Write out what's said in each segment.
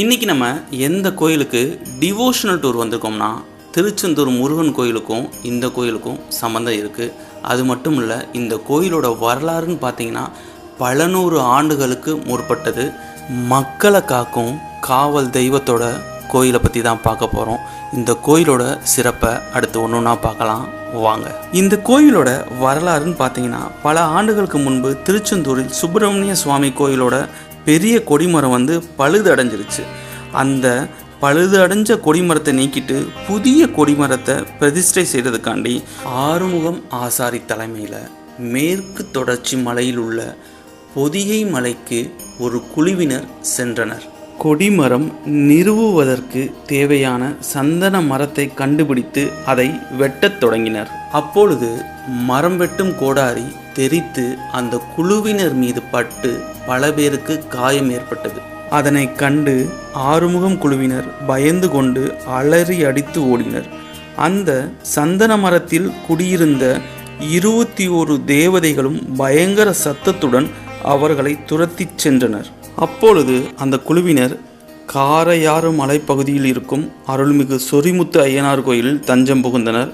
இன்றைக்கி நம்ம எந்த கோயிலுக்கு டிவோஷனல் டூர் வந்திருக்கோம்னா திருச்செந்தூர் முருகன் கோயிலுக்கும் இந்த கோயிலுக்கும் சம்மந்தம் இருக்குது. அது மட்டும் இல்லை, இந்த கோயிலோட வரலாறுன்னு பார்த்திங்கன்னா பல நூறு ஆண்டுகளுக்கு முற்பட்டது. மக்களை காக்கும் காவல் தெய்வத்தோட கோயிலை பற்றி தான் பார்க்க போகிறோம். இந்த கோயிலோட சிறப்பை அடுத்து ஒன்று ஒன்றா பார்க்கலாம் வாங்க. இந்த கோயிலோட வரலாறுன்னு பார்த்தீங்கன்னா பல ஆண்டுகளுக்கு முன்பு திருச்செந்தூரில் சுப்பிரமணிய சுவாமி கோயிலோட பெரிய கொடிமரம் பழுது அடைஞ்சிருச்சு. அந்த பழுது அடைஞ்ச கொடிமரத்தை நீக்கிட்டு புதிய கொடிமரத்தை பிரதிஷ்டை செய்கிறதுக்காண்டி ஆறுமுகம் ஆசாரி தலைமையில் மேற்கு தொடர்ச்சி மலையில் உள்ள பொதிகை மலைக்கு ஒரு குழுவினர் சென்றனர். கொடிமரம் நிறுவுவதற்கு தேவையான சந்தன மரத்தை கண்டுபிடித்து அதை வெட்டத் தொடங்கினர். அப்பொழுது மரம் வெட்டும் கோடாரி தெரித்து அந்த குழுவினர் மீது பட்டு பல பேருக்கு காயம் ஏற்பட்டது. அதனை கண்டு ஆறுமுகம் குழுவினர் பயந்து கொண்டு அலறி அடித்து ஓடினர். அந்த சந்தன மரத்தில் குடியிருந்த 21 தேவதைகளும் பயங்கர சத்தத்துடன் அவர்களை துரத்தி சென்றனர். அப்பொழுது அந்த குழுவினர் காரையாறு மலைப்பகுதியில் இருக்கும் அருள்மிகு சொரிமுத்து ஐயனார் கோயிலில் தஞ்சம் புகுந்தனர்.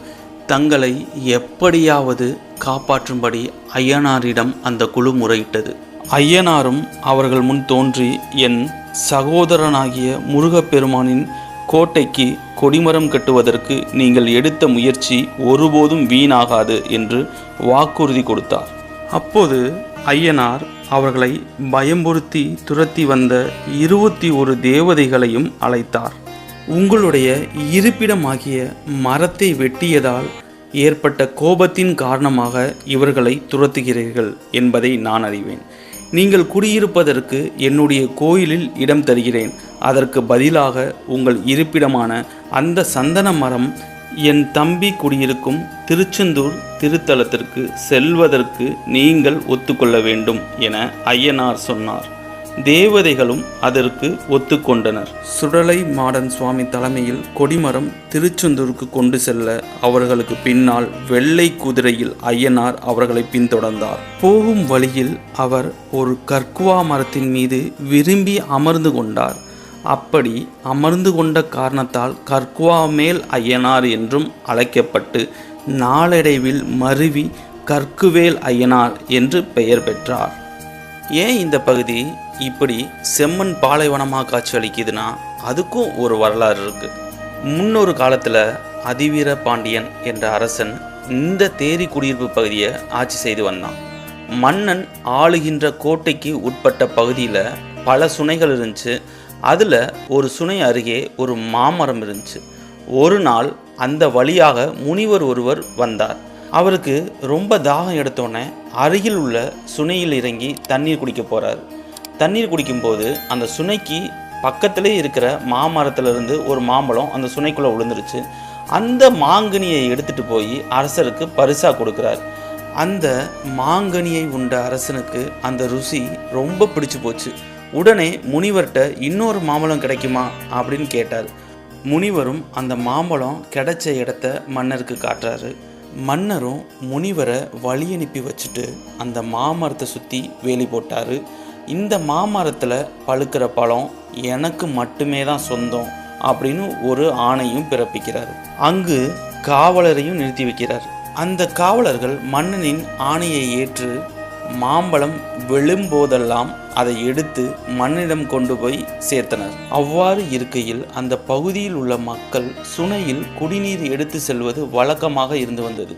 தங்களை எப்படியாவது காப்பாற்றும்படி ஐயனாரிடம் அந்த குழு முறையிட்டது. ஐயனாரும் அவர்கள் முன் தோன்றி, என் சகோதரனாகிய முருகப்பெருமானின் கோட்டைக்கு கொடிமரம் கட்டுவதற்கு நீங்கள் எடுத்த முயற்சி ஒருபோதும் வீணாகாது என்று வாக்குறுதி கொடுத்தார். அப்போது ஐயனார் அவர்களை பயம்புறுத்தி துரத்தி வந்த 21 தேவதைகளையும் அழைத்தார். உங்களுடைய இருப்பிடமாகிய மரத்தை வெட்டியதால் ஏற்பட்ட கோபத்தின் காரணமாக இவர்களை துரத்துகிறீர்கள் என்பதை நான் அறிவேன். நீங்கள் குடியிருப்பதற்கு என்னுடைய கோயிலில் இடம் தருகிறேன். அதற்கு பதிலாக உங்கள் இருப்பிடமான அந்த சந்தன மரம் என் தம்பி குடியிருக்கும் திருச்செந்தூர் திருத்தலத்திற்கு செல்வதற்கு நீங்கள் ஒத்துக்கொள்ள வேண்டும் என ஐயனார் சொன்னார். தேவதைகளும் அதற்கு ஒத்துக்கொண்டனர். சுடலை மாடன் சுவாமி தலைமையில் கொடிமரம் திருச்செந்தூருக்கு கொண்டு செல்ல அவர்களுக்கு பின்னால் வெள்ளை குதிரையில் ஐயனார் அவர்களை பின்தொடர்ந்தார். போகும் வழியில் அவர் ஒரு கற்குவா மரத்தின் மீது விரும்பி அமர்ந்து கொண்டார். அப்படி அமர்ந்து கொண்ட காரணத்தால் கற்குவா மேல் ஐயனார் என்றும் அழைக்கப்பட்டு நாளடைவில் மருவி கற்குவேல் ஐயனார் என்று பெயர் பெற்றார். ஏன் இந்த பகுதி இப்படி செம்மண் பாலைவனமாக காட்சி அளிக்குதுன்னா அதுக்கும் ஒரு வரலாறு இருக்குது. முன்னொரு காலத்தில் அதிவீர பாண்டியன் என்ற அரசன் இந்த தேரி குடியிருப்பு பகுதியை ஆட்சி செய்து வந்தான். மன்னன் ஆளுகின்ற கோட்டைக்கு உட்பட்ட பகுதியில் பல சுனைகள் இருந்துச்சு. அதில் ஒரு சுனை அருகே ஒரு மாமரம் இருந்துச்சு. ஒரு நாள் அந்த வழியாக முனிவர் ஒருவர் வந்தார். அவருக்கு ரொம்ப தாகம் எடுத்தோடனே அருகில் உள்ள சுனையில் இறங்கி தண்ணீர் குடிக்க போகிறார். தண்ணீர் குடிக்கும்போது அந்த சுனைக்கு பக்கத்திலே இருக்கிற மாமரத்திலிருந்து ஒரு மாம்பழம் அந்த சுனைக்குள்ளே விழுந்துருச்சு. அந்த மாங்கனியை எடுத்துகிட்டு போய் அரசருக்கு பரிசாக கொடுக்குறார். அந்த மாங்கனியை உண்ட அரசனுக்கு அந்த ருசி ரொம்ப பிடிச்சு போச்சு. உடனே முனிவர்கிட்ட இன்னொரு மாம்பழம் கிடைக்குமா அப்படின்னு கேட்டார். முனிவரும் அந்த மாம்பழம் கிடைச்ச இடத்த மன்னருக்கு காட்டுறாரு. மன்னரும் முனிவரை வழி அனுப்பி வச்சுட்டு அந்த மாமரத்தை சுற்றி வேலி போட்டார். இந்த மாமரத்தில் பழுக்கிற பழம் எனக்கு மட்டுமே தான் சொந்தம் அப்படின்னு ஒரு ஆணையும் பிறப்பிக்கிறார். அங்கு காவலரையும் நிறுத்தி வைக்கிறார். அந்த காவலர்கள் மன்னனின் ஆணையை ஏற்று மாம்பழம் விழும்போதெல்லாம் அதை எடுத்து மண்ணிடம் கொண்டு போய் சேர்த்தனர். அவ்வாறு இருக்கையில் அந்த பகுதியில் உள்ள மக்கள் சுனையில் குடிநீர் எடுத்து செல்வது வழக்கமாக இருந்து வந்தது.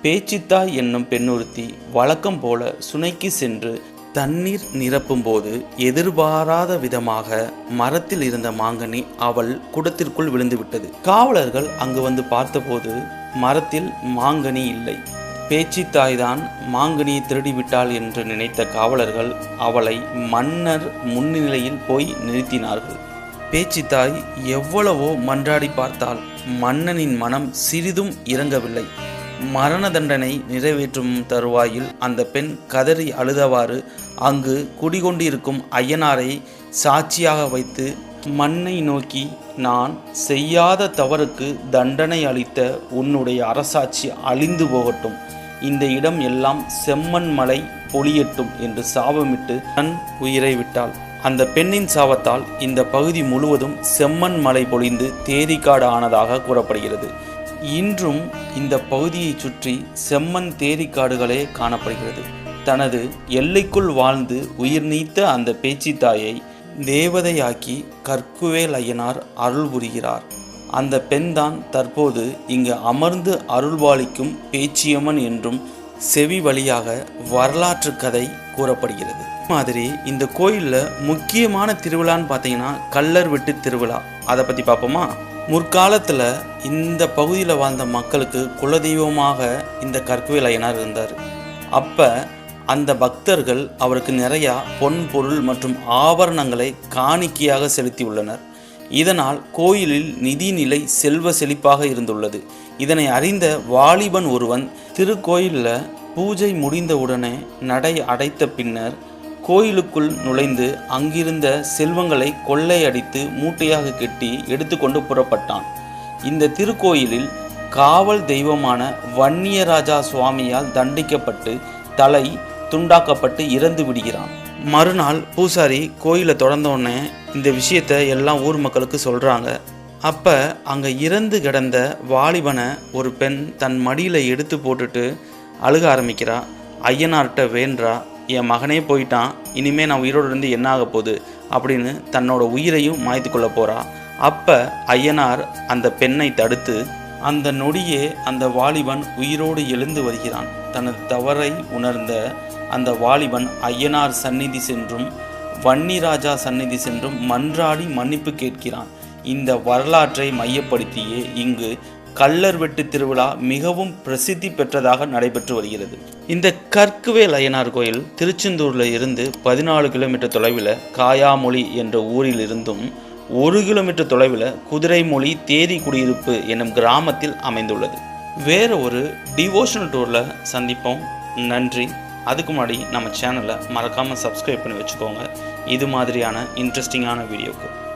பேச்சித்தாய் என்னும் பெண்ணொருத்தி வழக்கம் போல சுனைக்கு சென்று தண்ணீர் நிரப்பும் போது எதிர்பாராத விதமாக மரத்தில் இருந்த மாங்கனி அவள் குடத்திற்குள் விழுந்துவிட்டது. காவலர்கள் அங்கு பார்த்தபோது மரத்தில் மாங்கனி இல்லை. பேச்சித்தாய்தான் மாங்கனியை திருடிவிட்டாள் என்று நினைத்த காவலர்கள் அவளை மன்னர் முன்னிலையில் போய் நிறுத்தினார்கள். பேச்சித்தாய் எவ்வளவோ மன்றாடி பார்த்தால் மன்னனின் மனம் சிறிதும் இறங்கவில்லை. மரண தண்டனை நிறைவேற்றும் தருவாயில் அந்த பெண் கதறி அழுதவாறு அங்கு குடிகொண்டிருக்கும் ஐயனாரை சாட்சியாக வைத்து மண்ணை நோக்கி, நான் செய்யாத தவறுக்கு தண்டனை அளித்த உன்னுடைய அரசாட்சி அழிந்து போகட்டும், இந்த இடம் எல்லாம் செம்மண் மலை பொழியட்டும் என்று சாபமிட்டு தன் உயிரை விட்டாள். அந்த பெண்ணின் சாபத்தால் இந்த பகுதி முழுவதும் செம்மண் மலை பொழிந்து தேரிக்காடு ஆனதாக கூறப்படுகிறது. இன்றும் இந்த பகுதியை சுற்றி செம்மண் தேரிக்காடுகளே காணப்படுகிறது. தனது எல்லைக்குள் வாழ்ந்து உயிர் நீத்த அந்த பேச்சித்தாயை தேவதையாக்கி கற்குவேல் ஐயனார் அருள் புரிகிறார். அந்த பெண்தான் தற்போது இங்கு அமர்ந்து அருள்பாலிக்கும் பேச்சியம்மன் என்றும் செவி வழியாக வரலாற்று கதை கூறப்படுகிறது. மாதிரி இந்த கோயிலில் முக்கியமான திருவிழான்னு பார்த்தீங்கன்னா கள்ளர் வெட்டு திருவிழா. அதை பற்றி பார்ப்போமா? முற்காலத்தில் இந்த பகுதியில் வாழ்ந்த மக்களுக்கு குலதெய்வமாக இந்த கற்குவேல் ஐயனார் இருந்தார். அப்போ அந்த பக்தர்கள் அவருக்கு நிறையா பொன் பொருள் மற்றும் ஆபரணங்களை காணிக்கையாக செலுத்தியுள்ளனர். இதனால் கோயிலில் நிதிநிலை செல்வ செழிப்பாக இருந்துள்ளது. இதனை அறிந்த வாலிபன் ஒருவன் திருக்கோயிலில் பூஜை முடிந்தவுடனே நடை அடைத்த பின்னர் கோயிலுக்குள் நுழைந்து அங்கிருந்த செல்வங்களை கொள்ளையடித்து மூட்டையாக கட்டி எடுத்துக்கொண்டு புறப்பட்டான். இந்த திருக்கோயிலில் காவல் தெய்வமான வன்னியராஜா சுவாமியால் தண்டிக்கப்பட்டு தலை துண்டாக்கப்பட்டு இறந்து விடுகிறான். மறுநாள் பூசாரி கோயிலை தொடர்ந்தோடனே இந்த விஷயத்தை எல்லாம் ஊர் மக்களுக்கு சொல்கிறாங்க. அப்போ அங்கே இறந்து கிடந்த வாலிபனை ஒரு பெண் தன் மடியில் எடுத்து போட்டுட்டு அழுக ஆரம்பிக்கிறா. ஐயனார்கிட்ட வேண்டா, என் மகனே போயிட்டான், இனிமேல் நான் உயிரோடு இருந்து என்ன ஆக போகுது அப்படின்னு தன்னோட உயிரையும் மாய்த்து கொள்ள போகிறா. அப்போ ஐயனார் அந்த பெண்ணை தடுத்து அந்த நொடியே அந்த வாலிபன் உயிரோடு எழுந்து வருகிறான். தனது தவறை உணர்ந்த அந்த வாலிபன் ஐயனார் சந்நிதி சென்றும் வன்னிராஜா சந்நிதி சென்றும் மன்றாடி மன்னிப்பு கேட்கிறான். இந்த வரலாற்றை மையப்படுத்தியே இங்கு கள்ளர் வெட்டு திருவிழா மிகவும் பிரசித்தி பெற்றதாக நடைபெற்று வருகிறது. இந்த கற்குவேல் ஐயனார் கோயில் திருச்செந்தூரில் இருந்து 14 கிலோமீட்டர் தொலைவில் காயாமொழி என்ற ஊரில் இருந்தும் 1 கிலோமீட்டர் தொலைவில் குதிரைமொழி தேரி குடியிருப்பு என்னும் கிராமத்தில் அமைந்துள்ளது. வேறு ஒரு டிவோஷனல் டூரில் சந்திப்போம். நன்றி. அதுக்கு முன்னாடி நம்ம சேனலை மறக்காமல் சப்ஸ்கிரைப் பண்ணி வச்சுக்கோங்க. இது மாதிரியான இன்ட்ரெஸ்டிங்கான வீடியோக்கு.